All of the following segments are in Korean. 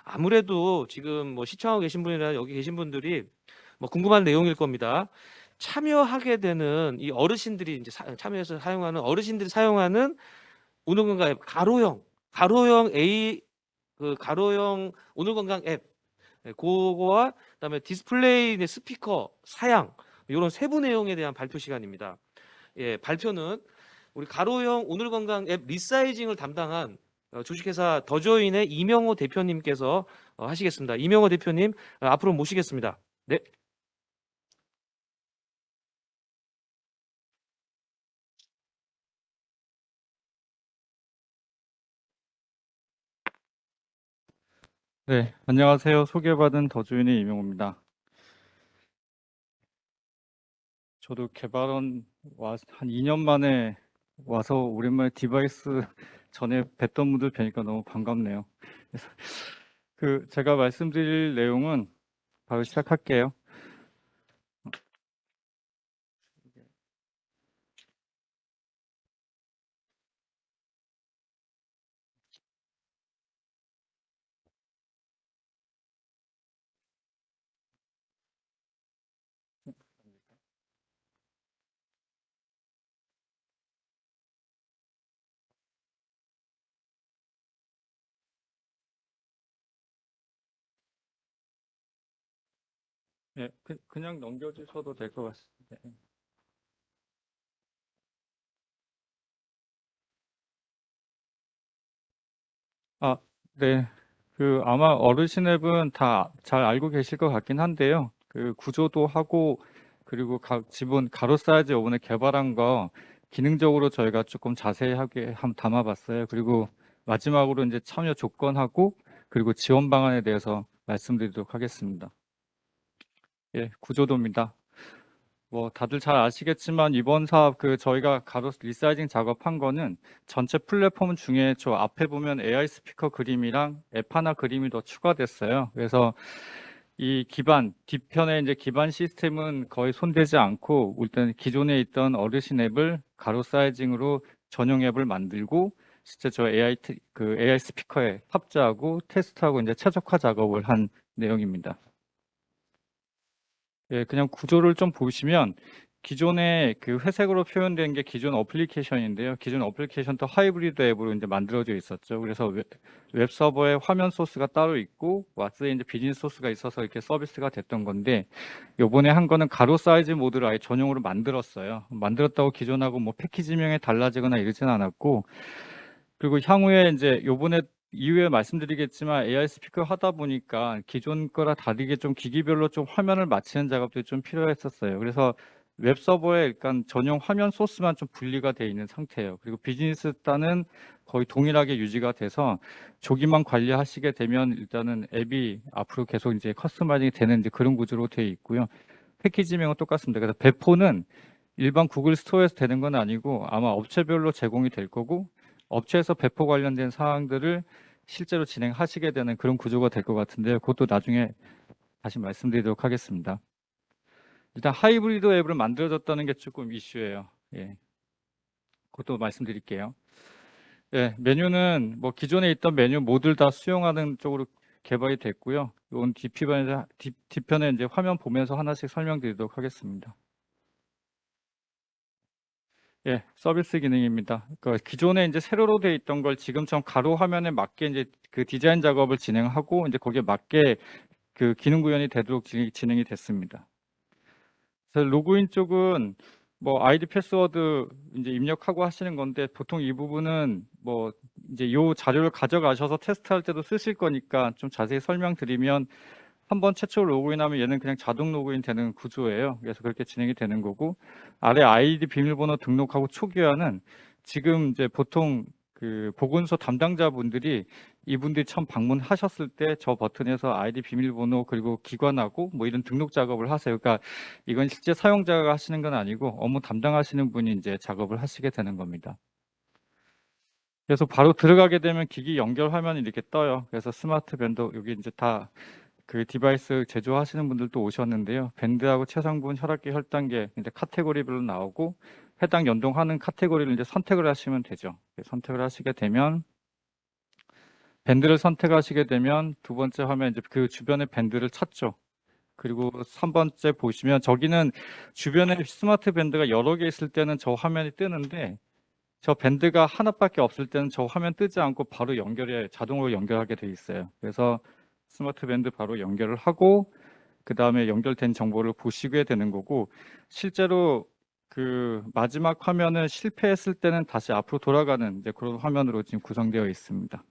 아무래도 지금 뭐 시청하고 계신 분이나 여기 계신 분들이 뭐 궁금한 내용일 겁니다. 참여하게 되는 이 어르신들이 이제 참여해서 사용하는 어르신들이 사용하는 오늘건강 앱 가로형 A 가로형 오늘건강 앱 그거와 그다음에 디스플레이 이제 스피커 사양 이런 세부 내용에 대한 발표 시간입니다. 예, 발표는 우리 가로형 오늘건강 앱 리사이징을 담당한 주식회사 더조인의 이명호 대표님께서 하시겠습니다. 이명호 대표님 앞으로 모시겠습니다. 네. 네, 안녕하세요. 소개받은 더주인의 이명호입니다. 저도 개발원 한 2년 만에 와서 오랜만에 디바이스 전에 뵀던 분들 뵈니까 너무 반갑네요. 그래서 제가 말씀드릴 내용은 바로 시작할게요. 네, 그냥 넘겨주셔도 될 것 같습니다. 아, 네. 아마 어르신 앱은 다 잘 알고 계실 것 같긴 한데요. 구조도 하고, 그리고 지분 가로 사이즈 요번에 개발한 거 기능적으로 저희가 조금 자세하게 한번 담아봤어요. 그리고 마지막으로 이제 참여 조건하고, 그리고 지원 방안에 대해서 말씀드리도록 하겠습니다. 예, 구조도입니다. 뭐 다들 잘 아시겠지만 이번 사업 저희가 가로 리사이징 작업한 거는 전체 플랫폼 중에 저 앞에 보면 AI 스피커 그림이랑 앱 하나 그림이 더 추가됐어요. 그래서 이 뒤편에 이제 기반 시스템은 거의 손대지 않고 일단 기존에 있던 어르신 앱을 가로 사이징으로 전용 앱을 만들고 실제 저 AI 스피커에 합자하고 테스트하고 이제 최적화 작업을 한 내용입니다. 예, 그냥 구조를 좀 보시면 기존에 회색으로 표현된 게 기존 어플리케이션인데요. 기존 어플리케이션도 하이브리드 앱으로 이제 만들어져 있었죠. 그래서 웹 서버에 화면 소스가 따로 있고 왓스에 이제 비즈니스 소스가 있어서 이렇게 서비스가 됐던 건데 요번에 한 거는 가로 사이즈 모드를 아예 전용으로 만들었어요. 만들었다고 기존하고 뭐 패키지명이 달라지거나 이러진 않았고 그리고 향후에 이제 요번에 이후에 말씀드리겠지만 AI 스피커 하다 보니까 기존 거랑 다르게 좀 기기별로 좀 화면을 맞추는 작업들이 좀 필요했었어요. 그래서 웹 서버에 일단 전용 화면 소스만 좀 분리가 되어 있는 상태예요. 그리고 비즈니스 단은 거의 동일하게 유지가 돼서 조기만 관리하시게 되면 일단은 앱이 앞으로 계속 이제 커스터마이징이 되는 이제 그런 구조로 되어 있고요. 패키지명은 똑같습니다. 그래서 배포는 일반 구글 스토어에서 되는 건 아니고 아마 업체별로 제공이 될 거고 업체에서 배포 관련된 사항들을 실제로 진행하시게 되는 그런 구조가 될 것 같은데요. 그것도 나중에 다시 말씀드리도록 하겠습니다. 일단 하이브리드 앱을 만들어졌다는 게 조금 이슈예요. 예, 그것도 말씀드릴게요. 예, 메뉴는 뭐 기존에 있던 메뉴 모듈 다 수용하는 쪽으로 개발이 됐고요. 이건 뒤편에 이제 화면 보면서 하나씩 설명드리도록 하겠습니다. 예, 서비스 기능입니다. 기존에 이제 세로로 되어 있던 걸 지금처럼 가로 화면에 맞게 이제 디자인 작업을 진행하고 이제 거기에 맞게 기능 구현이 되도록 진행이 됐습니다. 그래서 로그인 쪽은 뭐 아이디 패스워드 이제 입력하고 하시는 건데 보통 이 부분은 뭐 이제 요 자료를 가져가셔서 테스트할 때도 쓰실 거니까 좀 자세히 설명드리면 한번 최초로 로그인하면 얘는 그냥 자동 로그인 되는 구조예요. 그래서 그렇게 진행이 되는 거고 아래 아이디 비밀번호 등록하고 초기화는 지금 이제 보통 보건소 담당자분들이 이분들이 처음 방문하셨을 때 저 버튼에서 아이디 비밀번호 그리고 기관하고 뭐 이런 등록 작업을 하세요. 그러니까 이건 실제 사용자가 하시는 건 아니고 업무 담당하시는 분이 이제 작업을 하시게 되는 겁니다. 그래서 바로 들어가게 되면 기기 연결 화면이 이렇게 떠요. 그래서 스마트 밴드 여기 이제 다 디바이스 제조하시는 분들도 오셨는데요. 밴드하고 최상분, 혈압계, 혈당계 이제 카테고리별로 나오고 해당 연동하는 카테고리를 이제 선택을 하시면 되죠. 선택을 하시게 되면 밴드를 선택하시게 되면 두 번째 화면 이제 그 주변의 밴드를 찾죠. 그리고 3번째 보시면 저기는 주변에 스마트 밴드가 여러 개 있을 때는 저 화면이 뜨는데 저 밴드가 하나밖에 없을 때는 저 화면 뜨지 않고 바로 자동으로 연결하게 돼 있어요. 그래서 스마트 밴드 바로 연결을 하고 그 다음에 연결된 정보를 보시게 되는 거고, 실제로 그 마지막 화면을 실패했을 때는 다시 앞으로 돌아가는 이제 그런 화면으로 지금 구성되어 있습니다.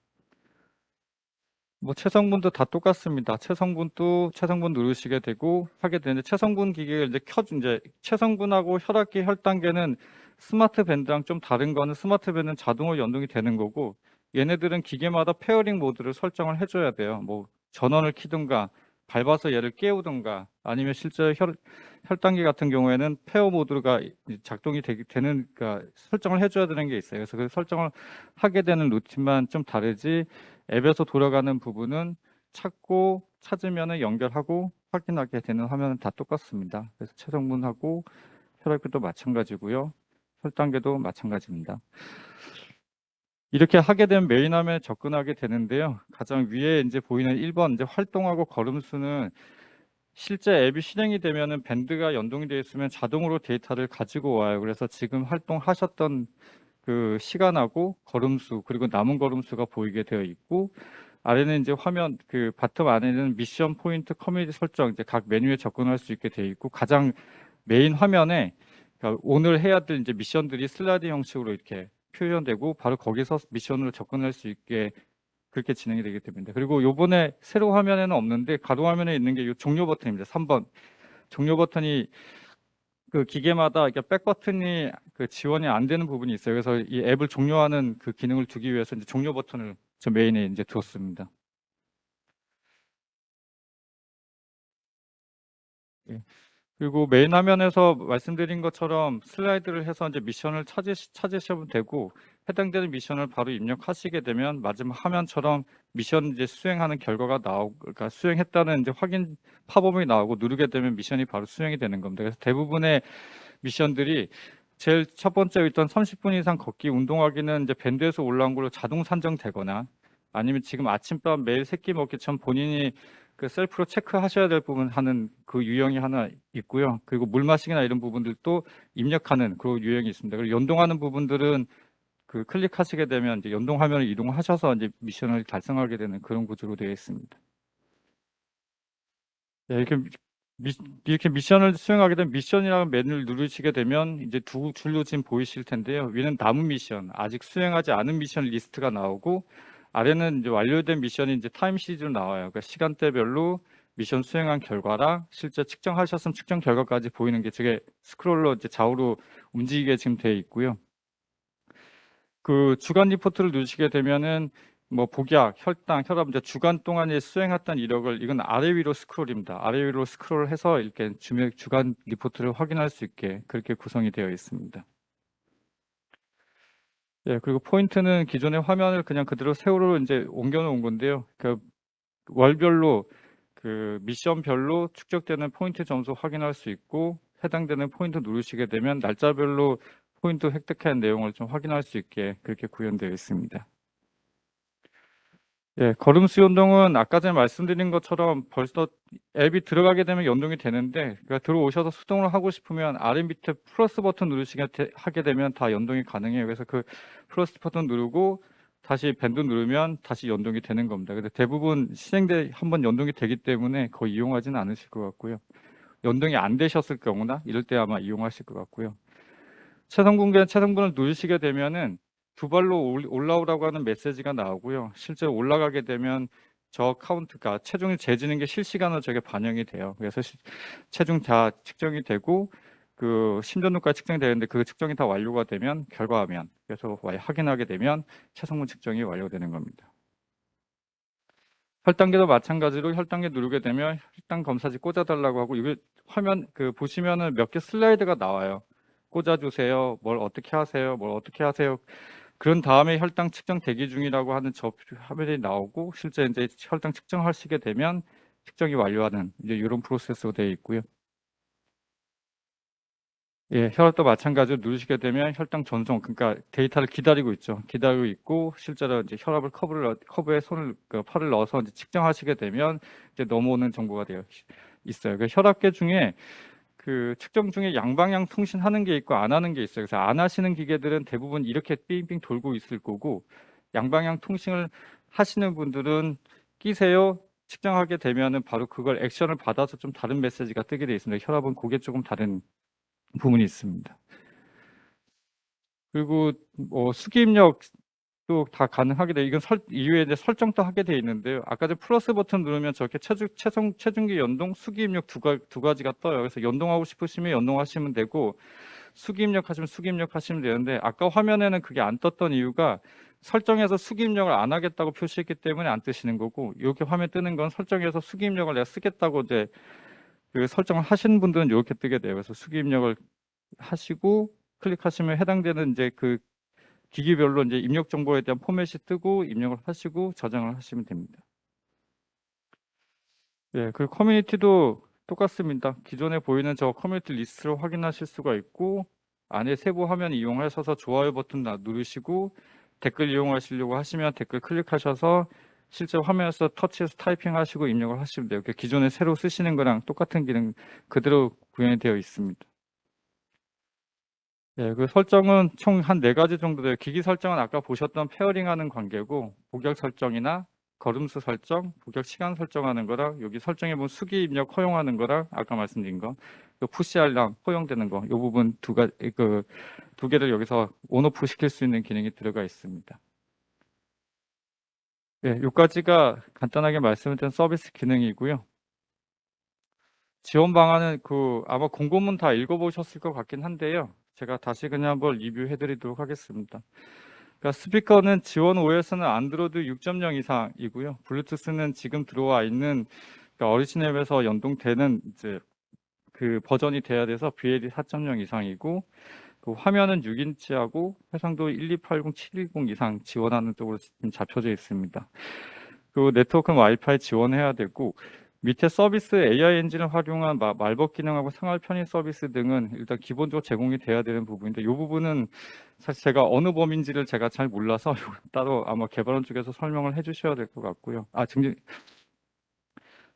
뭐 체성분도 다 똑같습니다. 체성분 누르시게 되고 하게 되는데 체성분 기계를 이제 체성분하고 혈압계 혈당계는 스마트 밴드랑 좀 다른 거는 스마트 밴드는 자동으로 연동이 되는 거고 얘네들은 기계마다 페어링 모드를 설정을 해줘야 돼요. 뭐 전원을 켜든가 밟아서 얘를 깨우든가 아니면 실제 혈당계 같은 경우에는 페어 모드가 작동이 되는 그러니까 설정을 해줘야 되는 게 있어요. 그래서 그 설정을 하게 되는 루틴만 좀 다르지 앱에서 돌아가는 부분은 찾으면 연결하고 확인하게 되는 화면은 다 똑같습니다. 그래서 체성분하고 혈압계도 마찬가지고요. 혈당계도 마찬가지입니다. 이렇게 하게 되면 메인 화면에 접근하게 되는데요. 가장 위에 이제 보이는 1번 이제 활동하고 걸음수는 실제 앱이 실행이 되면은 밴드가 연동이 되어 있으면 자동으로 데이터를 가지고 와요. 그래서 지금 활동하셨던 그 시간하고 걸음수 그리고 남은 걸음수가 보이게 되어 있고 아래는 이제 화면 그 바텀 안에는 미션 포인트 커뮤니티 설정 이제 각 메뉴에 접근할 수 있게 되어 있고 가장 메인 화면에 그러니까 오늘 해야 될 이제 미션들이 슬라이드 형식으로 이렇게 표현되고 바로 거기서 미션으로 접근할 수 있게 그렇게 진행이 되게 됩니다. 그리고 요번에 세로 화면에는 없는데 가동 화면에 있는 게 이 종료 버튼입니다. 3번 종료 버튼이 그 기계마다 이렇게 백 버튼이 그 지원이 안 되는 부분이 있어요. 그래서 이 앱을 종료하는 그 기능을 두기 위해서 이제 종료 버튼을 저 메인에 이제 두었습니다. 예. 그리고 메인 화면에서 말씀드린 것처럼 슬라이드를 해서 이제 미션을 찾으시면 되고 해당되는 미션을 바로 입력하시게 되면 마지막 화면처럼 미션 이제 수행하는 결과가 그러니까 수행했다는 이제 확인 팝업이 나오고 누르게 되면 미션이 바로 수행이 되는 겁니다. 그래서 대부분의 미션들이 제일 첫 번째 있던 30분 이상 걷기 운동하기는 이제 밴드에서 올라온 걸로 자동 산정되거나 아니면 지금 아침밥 매일 세끼 먹기 전 본인이 그 셀프로 체크하셔야 될 부분 하는 그 유형이 하나 있고요. 그리고 물 마시기나 이런 부분들도 입력하는 그 유형이 있습니다. 그리고 연동하는 부분들은 그 클릭하시게 되면 이제 연동 화면을 이동하셔서 이제 미션을 달성하게 되는 그런 구조로 되어 있습니다. 네, 이렇게 미션을 수행하게 되면 미션이라는 메뉴를 누르시게 되면 이제 두 줄로 지금 보이실 텐데요. 위는 남은 미션, 아직 수행하지 않은 미션 리스트가 나오고 아래는 이제 완료된 미션이 이제 타임 시리즈로 나와요. 그러니까 시간대별로 미션 수행한 결과랑 실제 측정하셨으면 측정 결과까지 보이는 게 저게 스크롤로 이제 좌우로 움직이게 지금 되어 있고요. 그 주간 리포트를 누르시게 되면은 뭐 복약, 혈당, 혈압 이제 주간 동안에 수행했던 이력을 이건 아래 위로 스크롤입니다. 아래 위로 스크롤해서 이렇게 주간 리포트를 확인할 수 있게 그렇게 구성이 되어 있습니다. 예, 그리고 포인트는 기존의 화면을 그냥 그대로 세로로 이제 옮겨 놓은 건데요. 그 월별로 그 미션별로 축적되는 포인트 점수 확인할 수 있고 해당되는 포인트 누르시게 되면 날짜별로 포인트 획득한 내용을 좀 확인할 수 있게 그렇게 구현되어 있습니다. 예, 걸음수 연동은 아까 전에 말씀드린 것처럼 벌써 앱이 들어가게 되면 연동이 되는데 그러니까 들어오셔서 수동으로 하고 싶으면 아래 밑에 플러스 버튼 누르시게 하게 되면 다 연동이 가능해요. 그래서 그 플러스 버튼 누르고 다시 밴드 누르면 다시 연동이 되는 겁니다. 근데 대부분 한번 연동이 되기 때문에 거의 이용하지는 않으실 것 같고요. 연동이 안 되셨을 경우나 이럴 때 아마 이용하실 것 같고요. 체성분을 누르시게 되면은 두 발로 올라오라고 하는 메시지가 나오고요. 실제 올라가게 되면 저 카운트가 체중이 재지는 게 실시간으로 저게 반영이 돼요. 그래서 체중 다 측정이 되고 그 심전도까지 측정이 되는데 그 측정이 다 완료가 되면 결과화면 그래서 확인하게 되면 체성분 측정이 완료되는 겁니다. 혈당계도 마찬가지로 혈당계 누르게 되면 혈당 검사지 꽂아달라고 하고 이게 화면 그 보시면은 몇 개 슬라이드가 나와요. 꽂아주세요. 뭘 어떻게 하세요. 뭘 어떻게 하세요. 그런 다음에 혈당 측정 대기 중이라고 하는 저 화면이 나오고 실제 이제 혈당 측정하시게 되면 측정이 완료하는 이제 이런 프로세스로 되어 있고요. 예, 혈압도 마찬가지로 누르시게 되면 혈당 전송, 그러니까 데이터를 기다리고 있죠. 기다리고 있고 실제로 이제 혈압을 커브에 팔을 넣어서 이제 측정하시게 되면 이제 넘어오는 정보가 되어 있어요. 그 혈압계 중에 그 측정 중에 양방향 통신하는 게 있고 안 하는 게 있어요. 그래서 안 하시는 기계들은 대부분 이렇게 삥삥 돌고 있을 거고 양방향 통신을 하시는 분들은 끼세요. 측정하게 되면은 바로 그걸 액션을 받아서 좀 다른 메시지가 뜨게 되어 있습니다. 혈압은 그게 조금 다른 부분이 있습니다. 그리고 뭐 수기 입력도 다 가능하게 돼. 이건 이후에 이제 설정도 하게 돼 있는데요. 아까 전 플러스 버튼 누르면 저렇게 체중계 연동, 수기 입력 두 가지가 떠요. 그래서 연동하고 싶으시면 연동하시면 되고 수기 입력하시면 수기 입력하시면 되는데 아까 화면에는 그게 안 떴던 이유가 설정해서 수기 입력을 안 하겠다고 표시했기 때문에 안 뜨시는 거고 이렇게 화면 뜨는 건 설정해서 수기 입력을 내가 쓰겠다고 이제 그 설정을 하시는 분들은 이렇게 뜨게 돼요. 그래서 수기 입력을 하시고 클릭하시면 해당되는 이제 그 기기별로 이제 입력 정보에 대한 포맷이 뜨고 입력을 하시고 저장을 하시면 됩니다. 예, 그 커뮤니티도 똑같습니다. 기존에 보이는 저 커뮤니티 리스트를 확인하실 수가 있고 안에 세부 화면 이용하셔서 좋아요 버튼 누르시고 댓글 이용하시려고 하시면 댓글 클릭하셔서 실제 화면에서 터치해서 타이핑하시고 입력을 하시면 돼요. 기존에 새로 쓰시는 거랑 똑같은 기능 그대로 구현이 되어 있습니다. 예, 그 설정은 총 한 4가지 정도 돼요. 기기 설정은 아까 보셨던 페어링하는 관계고 복약 설정이나 걸음수 설정, 복약 시간 설정하는 거랑 여기 설정해본 수기 입력 허용하는 거랑 아까 말씀드린 거, 그 푸시 알람 허용되는 거, 이 부분 두 개를 여기서 온오프 시킬 수 있는 기능이 들어가 있습니다. 예, 요까지가 간단하게 말씀드린 서비스 기능이고요. 지원 방안은 아마 공고문 다 읽어보셨을 것 같긴 한데요. 제가 다시 그냥 한번 리뷰해 드리도록 하겠습니다. 그러니까 스피커는 지원 OS는 안드로이드 6.0 이상이고요. 블루투스는 지금 들어와 있는 그러니까 어리진 앱에서 연동되는 이제 그 버전이 돼야 돼서 BLE 4.0 이상이고 그 화면은 6인치하고 해상도 1280, 710 이상 지원하는 쪽으로 지금 잡혀져 있습니다. 그리고 네트워크는 와이파이 지원해야 되고 밑에 서비스 AI 엔진을 활용한 말벗 기능하고 생활 편의 서비스 등은 일단 기본적으로 제공이 돼야 되는 부분인데 이 부분은 사실 제가 어느 범위인지를 제가 잘 몰라서 따로 아마 개발원 쪽에서 설명을 해주셔야 될 것 같고요.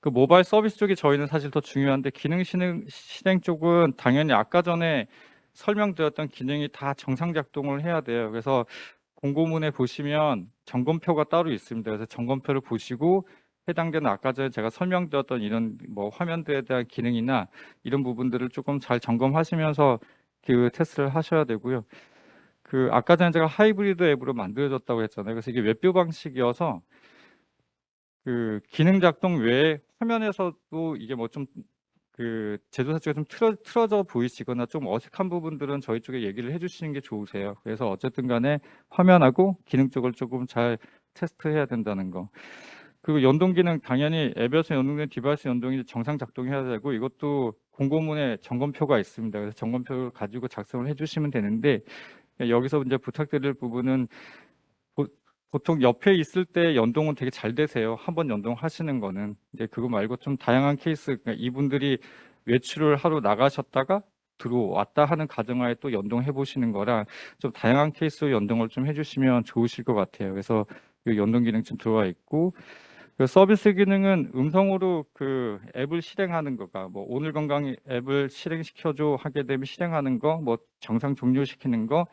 그 모바일 서비스 쪽이 저희는 사실 더 중요한데 기능 실행 쪽은 당연히 아까 전에 설명드렸던 기능이 다 정상 작동을 해야 돼요. 그래서 공고문에 보시면 점검표가 따로 있습니다. 그래서 점검표를 보시고 해당되는 아까 전에 제가 설명드렸던 이런 뭐 화면들에 대한 기능이나 이런 부분들을 조금 잘 점검하시면서 그 테스트를 하셔야 되고요. 그 아까 전에 제가 하이브리드 앱으로 만들어졌다고 했잖아요. 그래서 이게 웹뷰 방식이어서 그 기능 작동 외에 화면에서도 이게 뭐 좀 그 제조사 쪽에 좀 틀어져 보이시거나 좀 어색한 부분들은 저희 쪽에 얘기를 해주시는 게 좋으세요. 그래서 어쨌든 간에 화면하고 기능 쪽을 조금 잘 테스트해야 된다는 거. 그리고 연동 기능 당연히 앱에서 연동된 디바이스 연동이 정상 작동해야 되고 이것도 공고문에 점검표가 있습니다. 그래서 점검표를 가지고 작성을 해주시면 되는데 여기서 이제 부탁드릴 부분은 보통 옆에 있을 때 연동은 되게 잘 되세요. 한번 연동하시는 거는 이제 그거 말고 좀 다양한 케이스, 그러니까 이분들이 외출을 하러 나가셨다가 들어왔다 하는 가정하에 또 연동해 보시는 거랑 좀 다양한 케이스로 연동을 좀 해주시면 좋으실 것 같아요. 그래서 이 연동 기능 좀 들어와 있고 그 서비스 기능은 음성으로 그 앱을 실행하는 거가 뭐 오늘 건강 앱을 실행시켜줘 하게 되면 실행하는 거, 뭐 정상 종료시키는 거,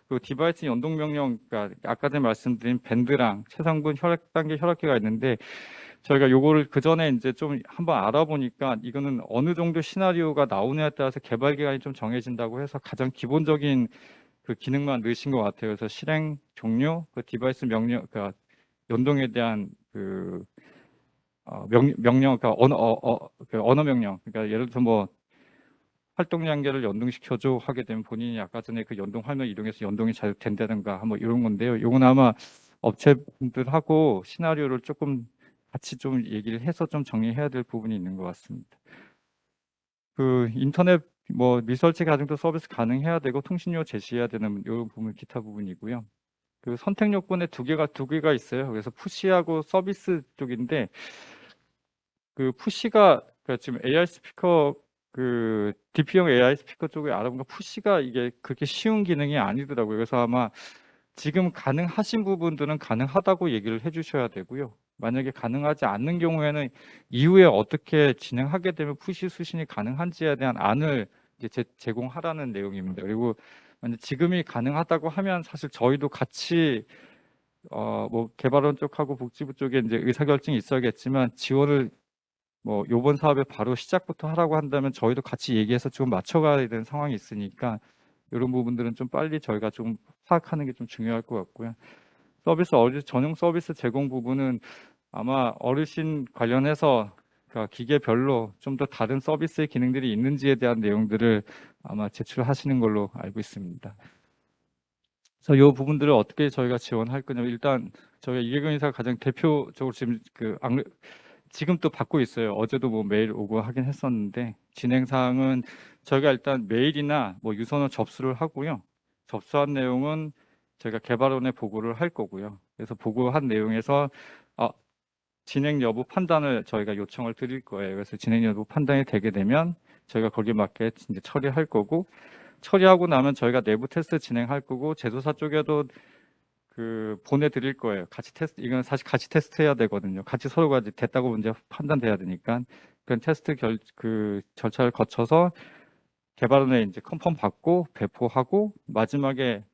그 디바이스 연동 명령, 그러니까 아까 전에 말씀드린 밴드랑 최상분 혈액 단계 혈압계가 있는데 저희가 요거를 그 전에 이제 좀 한번 알아보니까 이거는 어느 정도 시나리오가 나오냐에 따라서 개발 기간이 좀 정해진다고 해서 가장 기본적인 그 기능만 넣으신 것 같아요. 그래서 실행 종료, 그 디바이스 명령, 그러니까 연동에 대한 그 명령, 그러니까 언어 명령. 그러니까 예를 들어서 뭐 활동 단계를 연동시켜줘 하게 되면 본인이 아까 전에 그 연동 화면 이동해서 연동이 잘 된다든가 뭐 이런 건데요. 이건 아마 업체분들하고 시나리오를 조금 같이 좀 얘기를 해서 좀 정리해야 될 부분이 있는 것 같습니다. 그 인터넷 뭐 리서치 가정도 서비스 가능해야 되고 통신료 제시해야 되는 이런 부분 기타 부분이고요. 그 선택 요건에 두 개가 있어요. 그래서 푸시하고 서비스 쪽인데 그 푸시가 그러니까 지금 AR 스피커 그 DP형 AI 스피커 쪽에 알아보니까 푸시가 이게 그렇게 쉬운 기능이 아니더라고요. 그래서 아마 지금 가능하신 부분들은 가능하다고 얘기를 해주셔야 되고요. 만약에 가능하지 않는 경우에는 이후에 어떻게 진행하게 되면 푸시 수신이 가능한지에 대한 안을 이제 제공하라는 내용입니다. 그리고 만약 지금이 가능하다고 하면 사실 저희도 같이 뭐 개발원 쪽하고 복지부 쪽에 이제 의사결정이 있어야겠지만 지원을 뭐 요번 사업에 바로 시작부터 하라고 한다면 저희도 같이 얘기해서 좀 맞춰가야 되는 상황이 있으니까 이런 부분들은 좀 빨리 저희가 좀 파악하는 게 좀 중요할 것 같고요. 어르신 전용 서비스 제공 부분은 아마 어르신 관련해서 그러니까 기계별로 좀 더 다른 서비스의 기능들이 있는지에 대한 내용들을 아마 제출하시는 걸로 알고 있습니다. 그래서 이 부분들을 어떻게 저희가 지원할 거냐면 일단 저희가 이계경 인사가 가장 대표적으로 지금 또 받고 있어요. 어제도 뭐 메일 오고 하긴 했었는데 진행 사항은 저희가 일단 메일이나 뭐 유선을 접수를 하고요. 접수한 내용은 저희가 개발원에 보고를 할 거고요. 그래서 보고한 내용에서 진행 여부 판단을 저희가 요청을 드릴 거예요. 그래서 진행 여부 판단이 되게 되면 저희가 거기에 맞게 이제 처리할 거고 처리하고 나면 저희가 내부 테스트 진행할 거고 제조사 쪽에도 그 보내드릴 거예요. 같이 테스트 이건 사실 같이 테스트해야 되거든요. 같이 서로가 이제 됐다고 문제 판단돼야 되니까 그 테스트 그 절차를 거쳐서 개발원에 이제 컨펌 받고 배포하고 마지막에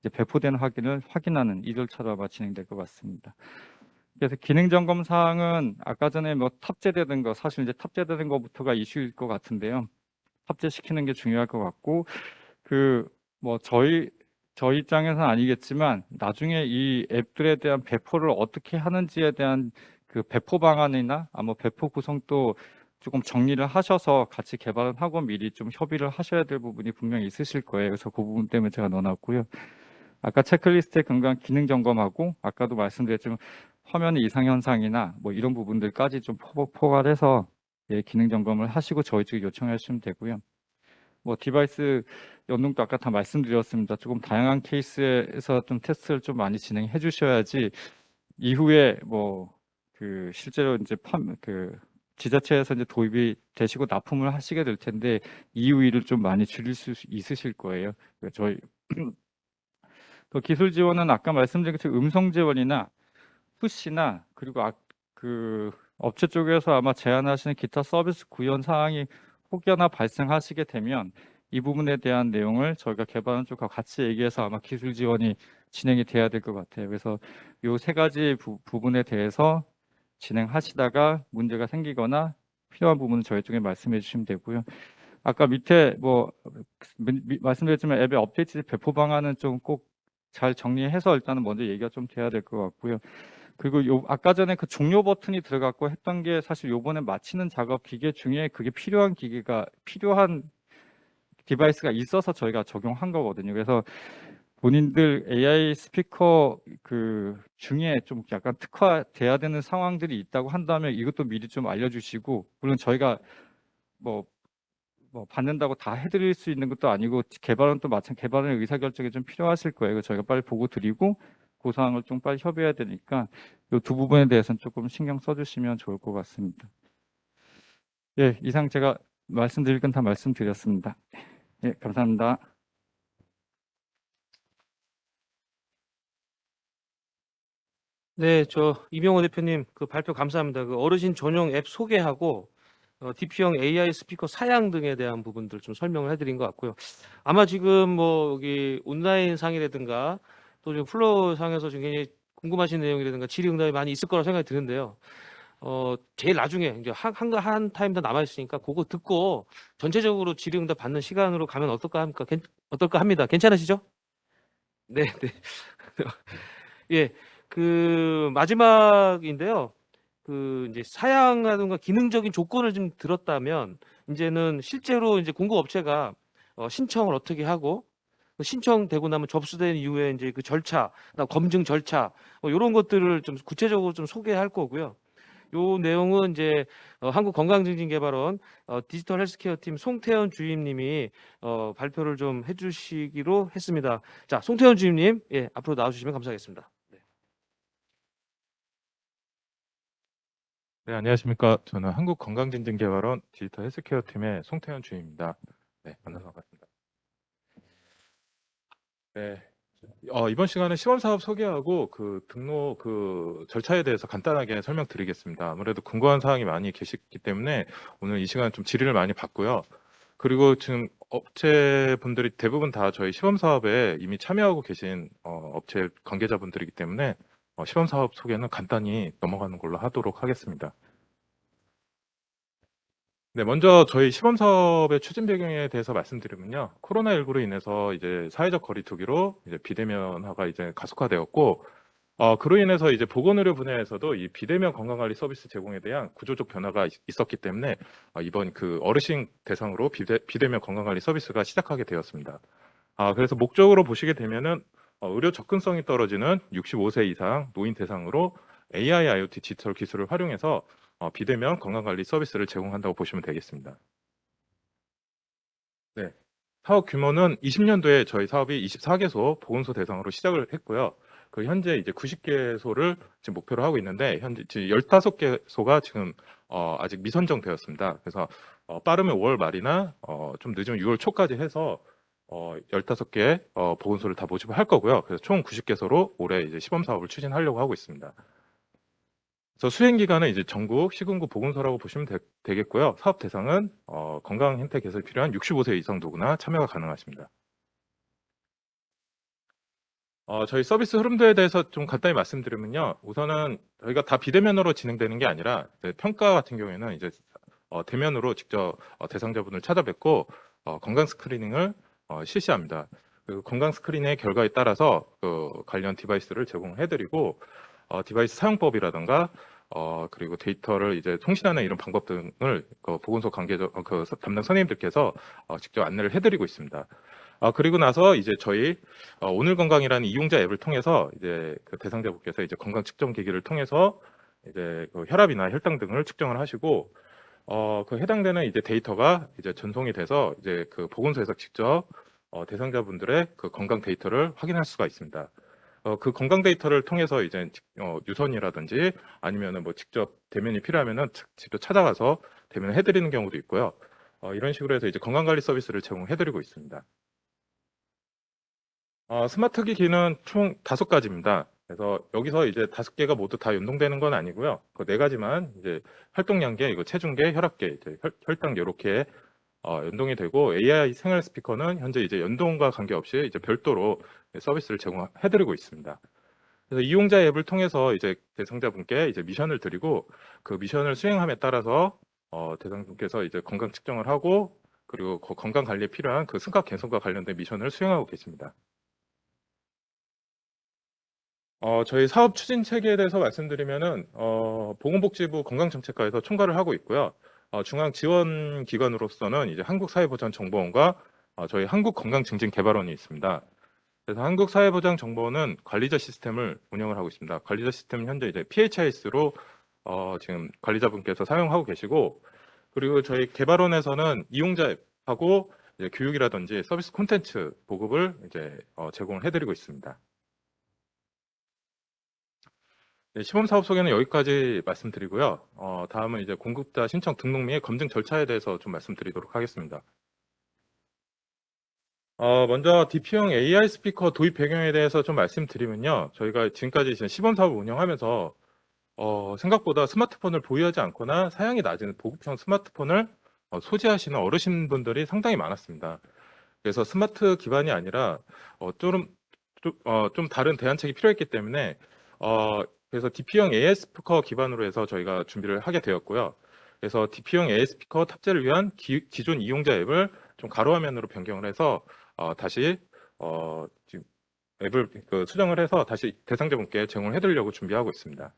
이제 배포된 확인을 확인하는 이 절차로 아마 진행될 것 같습니다. 그래서 기능 점검 사항은 아까 전에 뭐 탑재되는 거 사실 이제 탑재되는 것부터가 이슈일 것 같은데요. 탑재시키는 게 중요할 것 같고 그 뭐 저희 입장에서는 아니겠지만 나중에 이 앱들에 대한 배포를 어떻게 하는지에 대한 그 배포 방안이나 아마 배포 구성도 조금 정리를 하셔서 같이 개발을 하고 미리 좀 협의를 하셔야 될 부분이 분명히 있으실 거예요. 그래서 그 부분 때문에 제가 넣어놨고요. 아까 체크리스트에 근거한 기능 점검하고 아까도 말씀드렸지만 화면 이상 현상이나 뭐 이런 부분들까지 좀 포괄해서 예, 기능 점검을 하시고 저희 쪽에 요청하시면 되고요. 뭐 디바이스 연동도 아까 다 말씀드렸습니다. 조금 다양한 케이스에서 좀 테스트를 좀 많이 진행해 주셔야지 이후에 뭐 그 실제로 이제 그 지자체에서 이제 도입이 되시고 납품을 하시게 될 텐데 이후 일을 좀 많이 줄일 수 있으실 거예요. 저희 또 기술 지원은 아까 말씀드린 것처럼 음성 지원이나 푸시나 그리고 그 업체 쪽에서 아마 제안하시는 기타 서비스 구현 사항이 혹여나 발생하시게 되면 이 부분에 대한 내용을 저희가 개발원 쪽과 같이 얘기해서 아마 기술 지원이 진행이 돼야 될 것 같아요. 그래서 이 세 가지 부분에 대해서 진행하시다가 문제가 생기거나 필요한 부분은 저희 쪽에 말씀해 주시면 되고요. 아까 밑에 뭐 말씀드렸지만 앱의 업데이트 배포 방안은 좀 꼭 잘 정리해서 일단은 먼저 얘기가 좀 돼야 될 것 같고요. 그리고 아까 전에 그 종료 버튼이 들어갔고 했던 게 사실 요번에 마치는 작업 기계 중에 그게 필요한 디바이스가 있어서 저희가 적용한 거거든요. 그래서 본인들 AI 스피커 그 중에 좀 약간 특화돼야 되는 상황들이 있다고 한다면 이것도 미리 좀 알려주시고 물론 저희가 뭐 받는다고 다 해드릴 수 있는 것도 아니고 개발은 또 개발의 의사결정이 좀 필요하실 거예요. 그래서 저희가 빨리 보고 드리고 그 사항을 좀 빨리 협의해야 되니까 이 두 부분에 대해서는 조금 신경 써주시면 좋을 것 같습니다. 예, 이상 제가 말씀드릴 건 다 말씀드렸습니다. 예, 감사합니다. 네, 이병호 대표님 그 발표 감사합니다. 그 어르신 전용 앱 소개하고 DP형 AI 스피커 사양 등에 대한 부분들 좀 설명을 해드린 것 같고요. 아마 지금 뭐 여기 온라인 상이라든가 또 지금 플로어 상에서 지금 굉장히 궁금하신 내용이라든가 질의응답이 많이 있을 거라 생각이 드는데요. 제일 나중에 이제 한 타임 더 남아 있으니까 그거 듣고 전체적으로 질의응답 받는 시간으로 가면 어떨까 합니다. 괜찮으시죠? 네, 네. 예, 그 마지막인데요. 그 이제 사양이라든가 기능적인 조건을 좀 들었다면 이제는 실제로 이제 공급업체가 신청을 어떻게 하고 그 신청되고 나면 접수된 이후에 이제 그 절차, 검증 절차 이런 것들을 좀 구체적으로 좀 소개할 거고요. 요 내용은 이제 한국건강증진개발원 디지털 헬스케어 팀 송태현 주임님이 발표를 좀 해주시기로 했습니다. 자, 송태현 주임님, 예, 앞으로 나와주시면 감사하겠습니다. 네, 안녕하십니까. 저는 한국건강진증개발원 디지털 헬스케어 팀의 송태현 주임입니다. 네, 만나서 반갑습니다. 네, 이번 시간은 시범사업 소개하고 그 등록 절차에 대해서 간단하게 설명드리겠습니다. 아무래도 궁금한 사항이 많이 계시기 때문에 오늘 이 시간 좀 질의를 많이 받고요. 그리고 지금 업체분들이 대부분 다 저희 시범사업에 이미 참여하고 계신 업체 관계자분들이기 때문에 시범사업 소개는 간단히 넘어가는 걸로 하도록 하겠습니다. 네, 먼저 저희 시범 사업의 추진 배경에 대해서 말씀드리면요. 코로나19로 인해서 이제 사회적 거리두기로 이제 비대면화가 이제 가속화되었고, 그로 인해서 이제 보건의료 분야에서도 이 비대면 건강관리 서비스 제공에 대한 구조적 변화가 있었기 때문에 이번 그 어르신 대상으로 비대면 건강관리 서비스가 시작하게 되었습니다. 그래서 목적으로 보시게 되면은 의료 접근성이 떨어지는 65세 이상 노인 대상으로 AI, IoT 디지털 기술을 활용해서 비대면 건강관리 서비스를 제공한다고 보시면 되겠습니다. 네. 사업 규모는 20년도에 저희 사업이 24개소 보건소 대상으로 시작을 했고요. 그 현재 이제 90개소를 지금 목표로 하고 있는데 현재 지금 15개소가 지금 아직 미선정되었습니다. 그래서 빠르면 5월 말이나 좀 늦으면 6월 초까지 해서 15개 보건소를 다 모집을 할 거고요. 그래서 총 90개소로 올해 이제 시범 사업을 추진하려고 하고 있습니다. 그래서 수행 기간은 이제 전국 시군구 보건소라고 보시면 되겠고요. 사업 대상은 건강 혜택 개선이 필요한 65세 이상 누구나 참여가 가능하십니다. 저희 서비스 흐름도에 대해서 좀 간단히 말씀드리면요. 우선은 저희가 다 비대면으로 진행되는 게 아니라 평가 같은 경우에는 이제 대면으로 직접 대상자분을 찾아뵙고 건강 스크리닝을 실시합니다. 그 건강 스크린의 결과에 따라서 그 관련 디바이스를 제공해드리고 디바이스 사용법이라든가 그리고 데이터를 이제 통신하는 이런 방법 등을 그 보건소 관계자 담당 선생님들께서 직접 안내를 해드리고 있습니다. 그리고 나서 이제 저희 오늘 건강이라는 이용자 앱을 통해서 이제 그 대상자분께서 이제 건강 측정 기기를 통해서 이제 그 혈압이나 혈당 등을 측정을 하시고 그 해당되는 이제 데이터가 이제 전송이 돼서 이제 그 보건소에서 직접 대상자분들의 그 건강 데이터를 확인할 수가 있습니다. 그 건강 데이터를 통해서 이제 유선이라든지 아니면은 뭐 직접 대면이 필요하면은 직접 찾아가서 대면을 해드리는 경우도 있고요. 이런 식으로 해서 이제 건강관리 서비스를 제공해드리고 있습니다. 스마트 기기는 총 5가지입니다. 그래서 여기서 이제 5개가 모두 다 연동되는 건 아니고요. 그 4가지만 이제 활동량계, 이거 체중계, 혈압계, 이제 혈당 이렇게 연동이 되고 AI 생활 스피커는 현재 이제 연동과 관계없이 이제 별도로 서비스를 제공해드리고 있습니다. 그래서 이용자 앱을 통해서 이제 대상자분께 이제 미션을 드리고 그 미션을 수행함에 따라서 대상분께서 이제 건강 측정을 하고 그리고 그 건강 관리에 필요한 그 승가 개선과 관련된 미션을 수행하고 계십니다. 저희 사업 추진 체계에 대해서 말씀드리면은 보건복지부 건강정책과에서 총괄을 하고 있고요. 중앙 지원 기관으로서는 이제 한국사회보장정보원과 저희 한국건강증진개발원이 있습니다. 그래서 한국사회보장정보원은 관리자 시스템을 운영을 하고 있습니다. 관리자 시스템은 현재 이제 PHIS로 지금 관리자분께서 사용하고 계시고, 그리고 저희 개발원에서는 이용자하고 이제 교육이라든지 서비스 콘텐츠 보급을 이제 제공을 해드리고 있습니다. 네, 시범 사업 소개는 여기까지 말씀드리고요. 다음은 이제 공급자 신청 등록 및 검증 절차에 대해서 좀 말씀드리도록 하겠습니다. 먼저 DP형 AI 스피커 도입 배경에 대해서 좀 말씀드리면요. 저희가 지금까지 이제 시범 사업을 운영하면서 생각보다 스마트폰을 보유하지 않거나 사양이 낮은 보급형 스마트폰을 소지하시는 어르신분들이 상당히 많았습니다. 그래서 스마트 기반이 아니라 좀 다른 대안책이 필요했기 때문에 그래서 DP형 AI 스피커 기반으로 해서 저희가 준비를 하게 되었고요. 그래서 DP형 AI 스피커 탑재를 위한 기존 이용자 앱을 좀 가로화면으로 변경을 해서 다시 지금 앱을 수정을 해서 다시 대상자분께 제공을 해드리려고 준비하고 있습니다.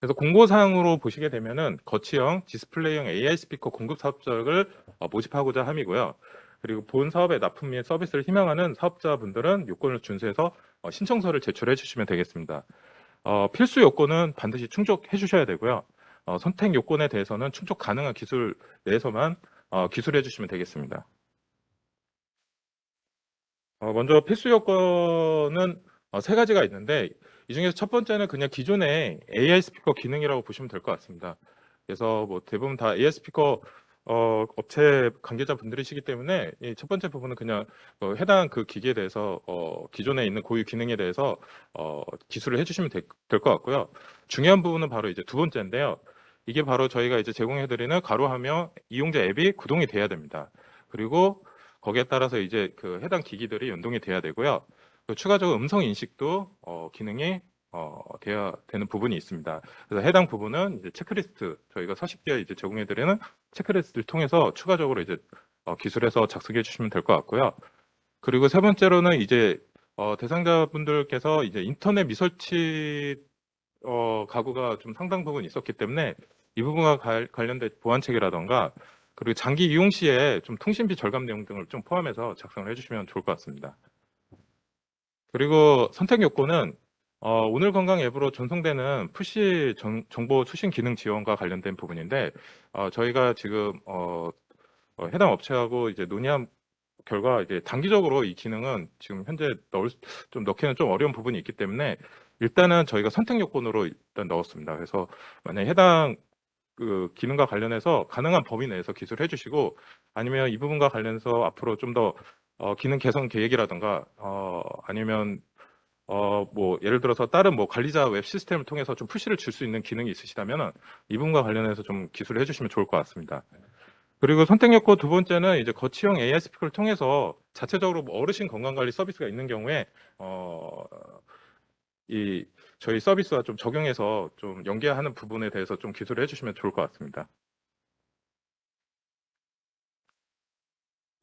그래서 공고사항으로 보시게 되면은 거치형 디스플레이형 AI 스피커 공급 사업자를 모집하고자 함이고요. 그리고 본 사업의 납품 및 서비스를 희망하는 사업자분들은 요건을 준수해서 신청서를 제출해 주시면 되겠습니다. 필수 요건은 반드시 충족해 주셔야 되고요. 선택 요건에 대해서는 충족 가능한 기술 내에서만 기술해 주시면 되겠습니다. 먼저 필수 요건은 3가지가 있는데 이 중에서 첫 번째는 그냥 기존의 AI 스피커 기능이라고 보시면 될 것 같습니다. 그래서 뭐 대부분 다 AI 스피커 업체 관계자분들이시기 때문에 이 첫 번째 부분은 그냥 해당 그 기기에 대해서 기존에 있는 고유 기능에 대해서 기술을 해주시면 될 것 같고요. 중요한 부분은 바로 이제 두 번째인데요. 이게 바로 저희가 이제 제공해드리는 가로하며 이용자 앱이 구동이 돼야 됩니다. 그리고 거기에 따라서 이제 그 해당 기기들이 연동이 돼야 되고요. 추가적으로 음성 인식도 기능이 돼야 되는 부분이 있습니다. 그래서 해당 부분은 이제 체크리스트 저희가 서식지에 이제 제공해드리는 체크리스트를 통해서 추가적으로 이제 기술해서 작성해 주시면 될 것 같고요. 그리고 세 번째로는 이제 대상자분들께서 이제 인터넷 미설치 가구가 좀 상당 부분 있었기 때문에 이 부분과 관련된 보안책이라던가 그리고 장기 이용 시에 좀 통신비 절감 내용 등을 좀 포함해서 작성을 해주시면 좋을 것 같습니다. 그리고 선택 요건은 오늘 건강 앱으로 전송되는 푸시 정보 수신 기능 지원과 관련된 부분인데 저희가 지금 해당 업체하고 이제 논의한 결과 이제 단기적으로 이 기능은 지금 현재 넣기는 좀 어려운 부분이 있기 때문에 일단은 저희가 선택 요건으로 일단 넣었습니다. 그래서 만약 해당 그 기능과 관련해서 가능한 범위 내에서 기술해 주시고 아니면 이 부분과 관련해서 앞으로 좀 더 기능 개선 계획이라든가 아니면 뭐 예를 들어서 다른 뭐 관리자 웹 시스템을 통해서 좀 푸시를 줄 수 있는 기능이 있으시다면 이 부분과 관련해서 좀 기술을 해주시면 좋을 것 같습니다. 그리고 선택 요건 두 번째는 이제 거치형 AI 스피커를 통해서 자체적으로 뭐 어르신 건강관리 서비스가 있는 경우에 이 저희 서비스와 좀 적용해서 좀 연계하는 부분에 대해서 좀 기술을 해주시면 좋을 것 같습니다.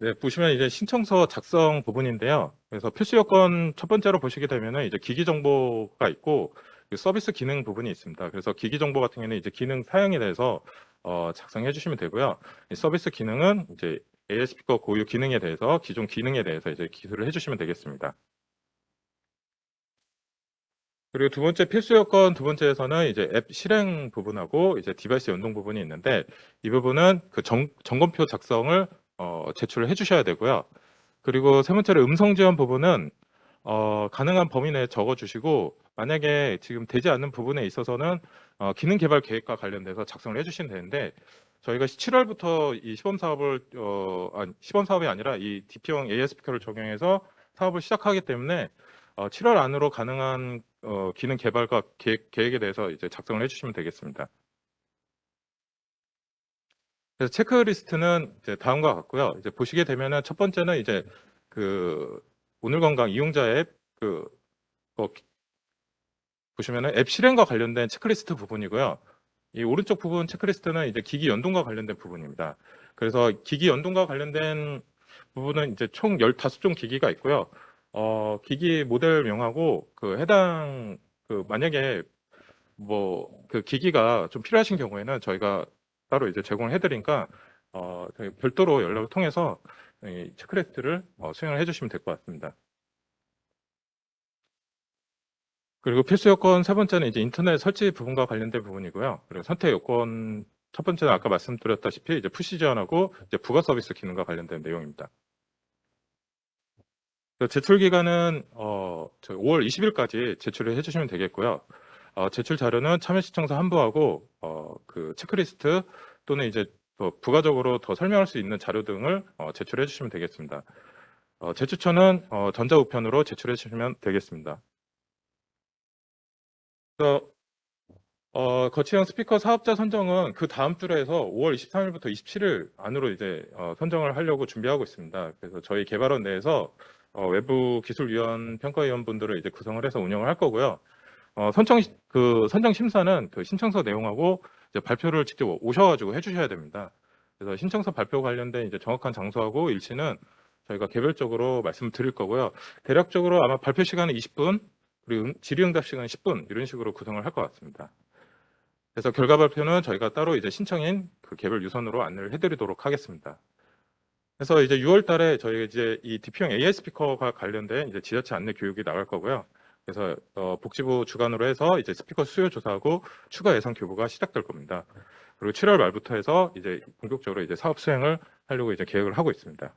네, 보시면 이제 신청서 작성 부분인데요. 그래서 필수 요건 첫 번째로 보시게 되면은 이제 기기 정보가 있고 그 서비스 기능 부분이 있습니다. 그래서 기기 정보 같은 경우는 이제 기능 사용에 대해서 작성해 주시면 되고요. 이 서비스 기능은 이제 AI 스피커 고유 기능에 대해서 기존 기능에 대해서 이제 기술을 해주시면 되겠습니다. 그리고 두 번째 필수 요건 두 번째에서는 이제 앱 실행 부분하고 이제 디바이스 연동 부분이 있는데 이 부분은 그 점검표 작성을 제출을 해주셔야 되고요. 그리고 세 번째로 음성 지원 부분은 가능한 범위 내에 적어주시고 만약에 지금 되지 않는 부분에 있어서는 기능 개발 계획과 관련돼서 작성을 해주시면 되는데 저희가 7월부터 이 시범 사업을 시범 사업이 아니라 이 DP형 ASPK를 적용해서 사업을 시작하기 때문에 7월 안으로 가능한 기능 개발과 계획에 대해서 이제 작성을 해주시면 되겠습니다. 그래서 체크리스트는 이제 다음과 같고요. 이제 보시게 되면은 첫 번째는 이제 그 오늘 건강 이용자 앱 보시면은 앱 실행과 관련된 체크리스트 부분이고요. 이 오른쪽 부분 체크리스트는 이제 기기 연동과 관련된 부분입니다. 그래서 기기 연동과 관련된 부분은 이제 총 15종 기기가 있고요. 기기 모델명하고 그 해당 그 만약에 뭐 그 기기가 좀 필요하신 경우에는 저희가 따로 이제 제공을 해드리니까 저희 별도로 연락을 통해서 이 체크리스트를 수행을 해주시면 될 것 같습니다. 그리고 필수 요건 세 번째는 이제 인터넷 설치 부분과 관련된 부분이고요. 그리고 선택 요건 첫 번째는 아까 말씀드렸다시피 이제 푸시 지원하고 이제 부가 서비스 기능과 관련된 내용입니다. 제출 기간은 저희 5월 20일까지 제출을 해주시면 되겠고요. 제출 자료는 참여 시청서 한부하고 그 체크리스트 또는 이제 더 부가적으로 더 설명할 수 있는 자료 등을 제출해 주시면 되겠습니다. 제출처는 전자우편으로 제출해 주시면 되겠습니다. 그래서 거치형 스피커 사업자 선정은 그 다음 주에서 5월 23일부터 27일 안으로 이제 선정을 하려고 준비하고 있습니다. 그래서 저희 개발원 내에서 외부 기술위원 평가위원 분들을 이제 구성을 해서 운영을 할 거고요. 선정 심사는 그 신청서 내용하고 이제 발표를 직접 오셔가지고 해주셔야 됩니다. 그래서 신청서 발표 관련된 이제 정확한 장소하고 일치는 저희가 개별적으로 말씀드릴 거고요. 대략적으로 아마 발표 시간은 20분, 그리고 질의응답 시간은 10분 이런 식으로 구성을 할 것 같습니다. 그래서 결과 발표는 저희가 따로 이제 신청인 그 개별 유선으로 안내를 해드리도록 하겠습니다. 그래서 이제 6월 달에 저희가 이제 이 DP형 AI 스피커와 관련된 이제 지자체 안내 교육이 나갈 거고요. 그래서 복지부 주관으로 해서 이제 스피커 수요 조사하고 추가 예산 교부가 시작될 겁니다. 그리고 7월 말부터 해서 이제 본격적으로 이제 사업 수행을 하려고 이제 계획을 하고 있습니다.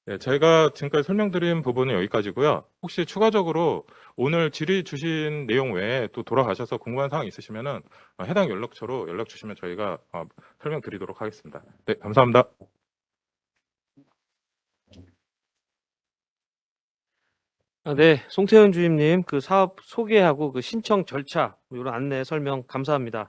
네, 제가 지금까지 설명드린 부분은 여기까지고요. 혹시 추가적으로 오늘 질의 주신 내용 외에 또 돌아가셔서 궁금한 사항 있으시면은 해당 연락처로 연락 주시면 저희가 설명드리도록 하겠습니다. 네, 감사합니다. 네, 송태현 주임님 그 사업 소개하고 그 신청 절차 이런 안내 설명 감사합니다.